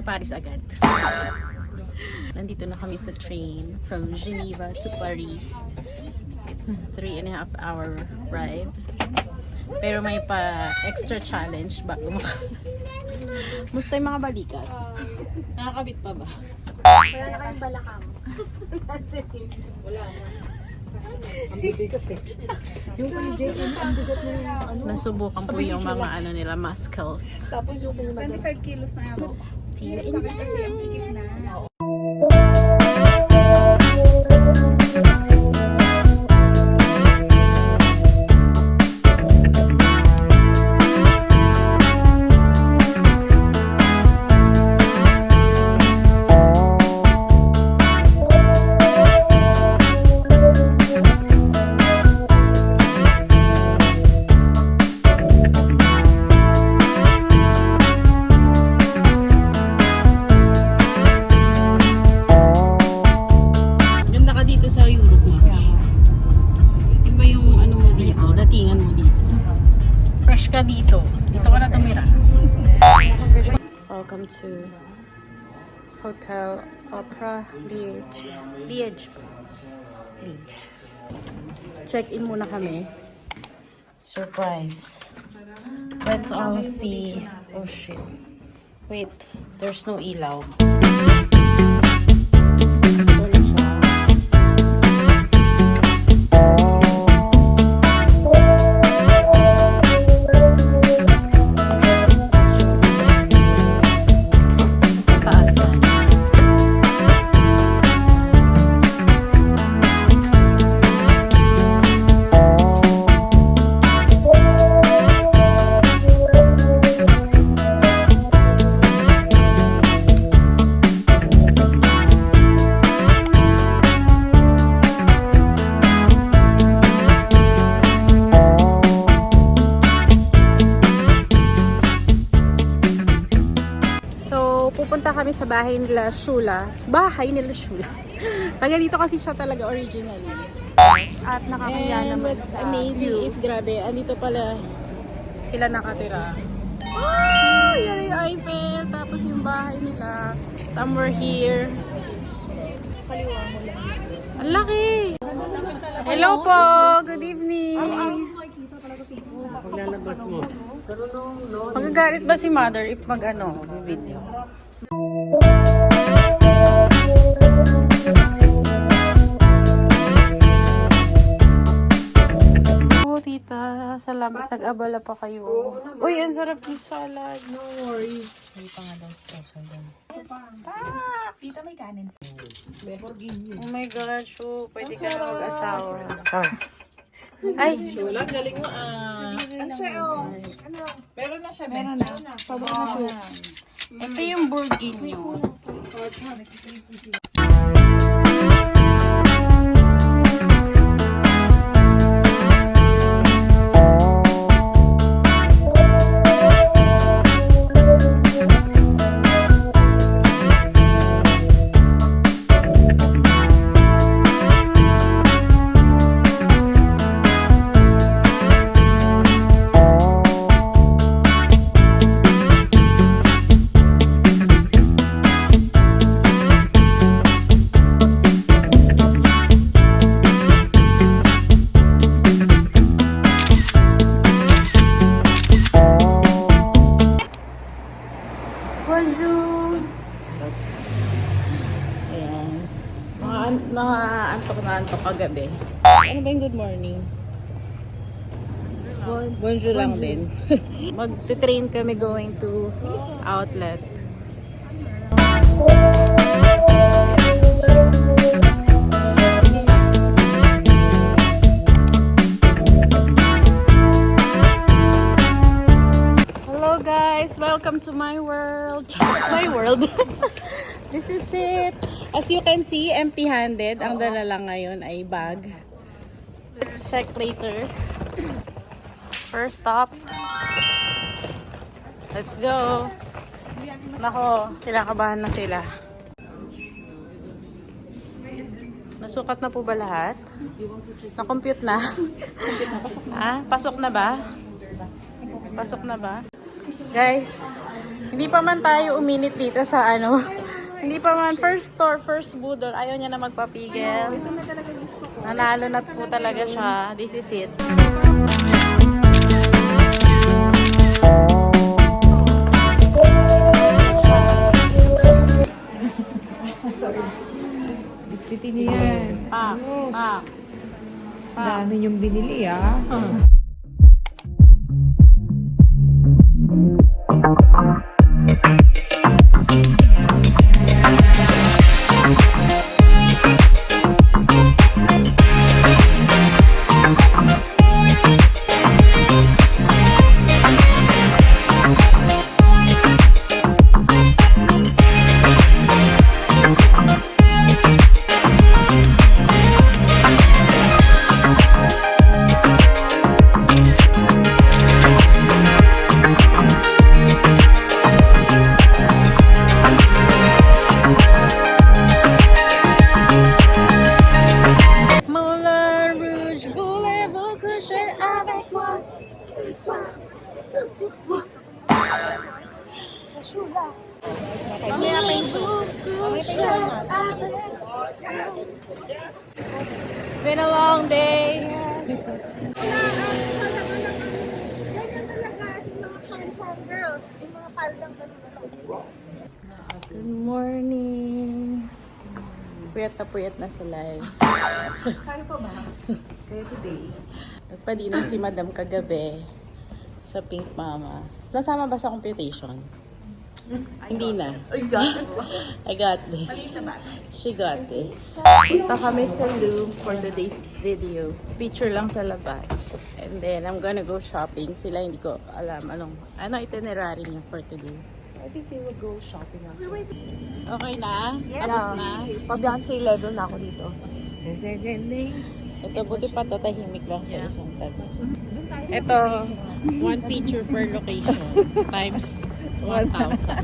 sa Paris agad. Nandito na kami sa train from Geneva to Paris. It's 3.5 hour ride. Pero may pa extra challenge bago Musta yung mga balikat? Nakakabit pa ba? Wala na kayong balakang. That's it. Wala na. Ang bigat eh. Yung kay JM, ang bigat na yung ano. Nasubukan po yung mga ano nila, muscles. Tapos yung kay 25 kilos na ako. See you in Kasi ang sikip na. Welcome to Hotel Opera Liège. Liège. Check-in muna kami. Surprise. Let's all see. Oh shit. Wait, there's no ilaw. Pupunta kami sa bahay nila Shula. Taga dito kasi siya talaga originally. At nakakaya And naman what's sa amazing view. is grabe, andito pala sila nakatira. Oh, yan yung Eiffel. Tapos yung bahay nila. Somewhere here. Kaliwa mo lang. Ang laki! Hello po! Good evening! Makikita talaga tipo. Paglalabas mo. Magagalit ba si mother if mag-ano, video? Oh, tita. Salamat. Nag-abala pa kayo. Uy, ang sarap yung salad. No worries. May pa nga daw special doon. Tita may kanin. Oh my God, Shu. Pwede ka na mag-asawa. Sorry. Ay! Wala, galing mo ah. Ano siya oh? Ano? Meron na siya, Meron na. Sobrang na siya. Ito yung burgin nyo. Bonjour! Charot. Ayan. Mga antok na antok kagabi. Ano ba yung good morning? Bonjour lang din. Mag-train kami going to outlet. Hello guys! Welcome to my world. My world. This is it. As you can see, empty-handed. Ang dala lang ngayon ay bag. Let's check later. First stop. Let's go. Nako, kinakabahan na sila. Nasukat na po ba lahat? Na-compute na? Ha? Pasok na ba? Pasok na ba? Guys, Hindi pa man tayo uminit dito sa ano. Hindi pa man first store, first budol. Ayaw niya na magpapigil. Ito na talaga gusto ko. Nanalo na po talaga siya. This is it. Bitbitin niyo yan. Pa. Dami yung binili ah. Moulin Rouge, voulez-vous coucher avec moi ce soir? Ce soir. Voulez-vous coucher avec It's been a long day. Good morning. Puyat na sa live. Kaya pa ba? Kaya today. Nagpa-dinner si Madam kagabi sa Pink Mama. Nasama ba sa computation? Hindi na. I got this. She got this. Punta kami sa Loom for today's video. Picture lang sa labas. And then, I'm gonna go shopping. Sila hindi ko alam ano itinerary niya for today. I think they will go shopping after. Okay na? Tapos na? Pag-Beyonce level na ako dito. Ito, buti pa to, tahimik lang sa isang tabi. Ito, one picture per location times 1,000.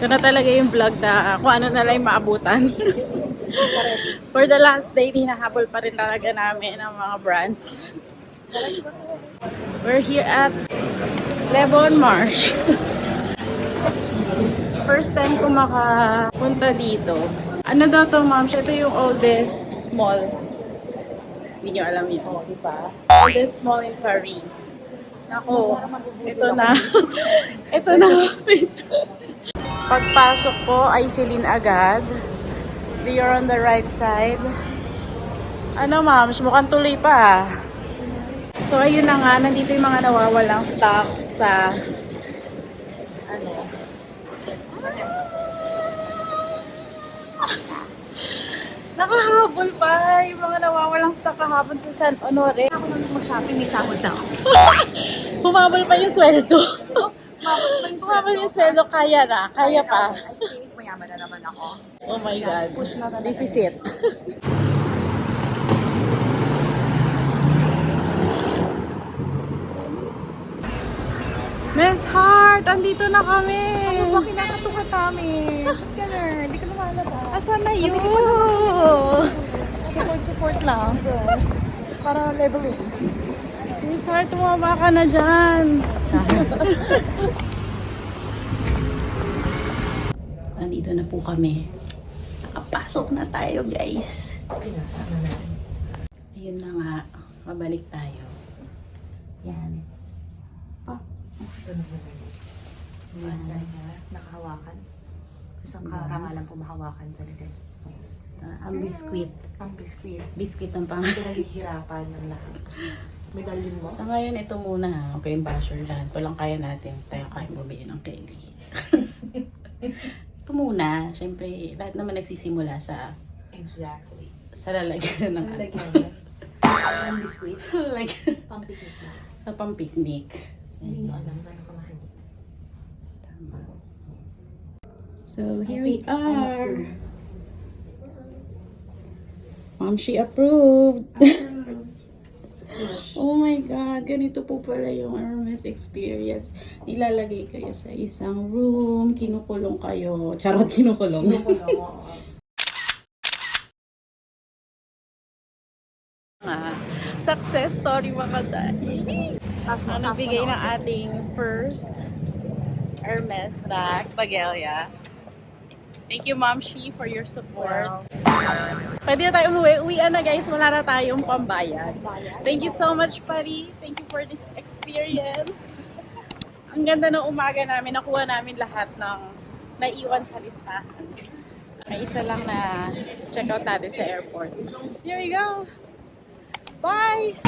Ito na talaga yung vlog na kung ano na lang yung maabutan. For the last day, hinahabol pa rin talaga namin ang mga brands. We're here at Lebon Marsh. First time ko makapunta dito. Ano daw to, ma'am? Ito yung oldest mall. Hindi nyo alam yun. Oh, di ba? Oldest mall in Paris. Ako, ito na. Ito na. Pagpasok ko ay silin agad. You're on the right side. Ano ma'am, mukhang tuloy pa. So ayun na nga, nandito yung mga nawawalang stocks sa Nakahabol pa yung mga nawawalang stock kahapon sa San Honore. Ako nang mag-shopping, may sahod na ako. Humabol pa yung sweldo. Mabot pa yung Humabol yung sweldo, kaya na. Kaya pa. I think mayaman na naman ako. Oh my God. Push na talaga. This is it. Miss Heart, andito na kami. Ano ba kinakatukan namin? Ganun, hindi ka lumalabas. Asan na yun? Support lang. Para leveling. Miss Heart, tumama ka na dyan. Nandito na po kami. Nakapasok na tayo, guys. Ayun na nga. Mabalik tayo. Yan. Ito naman. Nakahawakan. Isang karangalan po mahawakan talaga. Ang biskwit. Ang biskwit. Biskwit ng pang. Pinaghihirapan ng lahat. Medalyon mo? Sa ngayon, ito muna ha. Okay, yung basher dyan. Ito lang kaya natin. Tayo kaya bumili ng Kelly. Ito muna. Siyempre, lahat naman nagsisimula sa Exactly. lalagyan ng Ang lagyan mo. Ang biskwit. Lalagyan Pang-picnic na. sa pang-picnic. Hindi nyo alam gano'ng kamahal. Tama. So, here we are. Mom, she approved. Oh my God, ganito po pala yung Hermes experience. Nilalagay kayo sa isang room, kinukulong kayo. Charot, kinukulong. Success story mga day. Ang nagbigay ng ating first Hermes bag, Bagelia. Thank you, Mom Shi, for your support. Pwede na tayo umuwi. Uwian na guys, wala na tayong pambayad. Thank you so much, Pari. Thank you for this experience. Ang ganda ng umaga namin. Nakuha namin lahat ng naiwan sa listahan. May isa lang na check out natin sa airport. Here we go. Bye!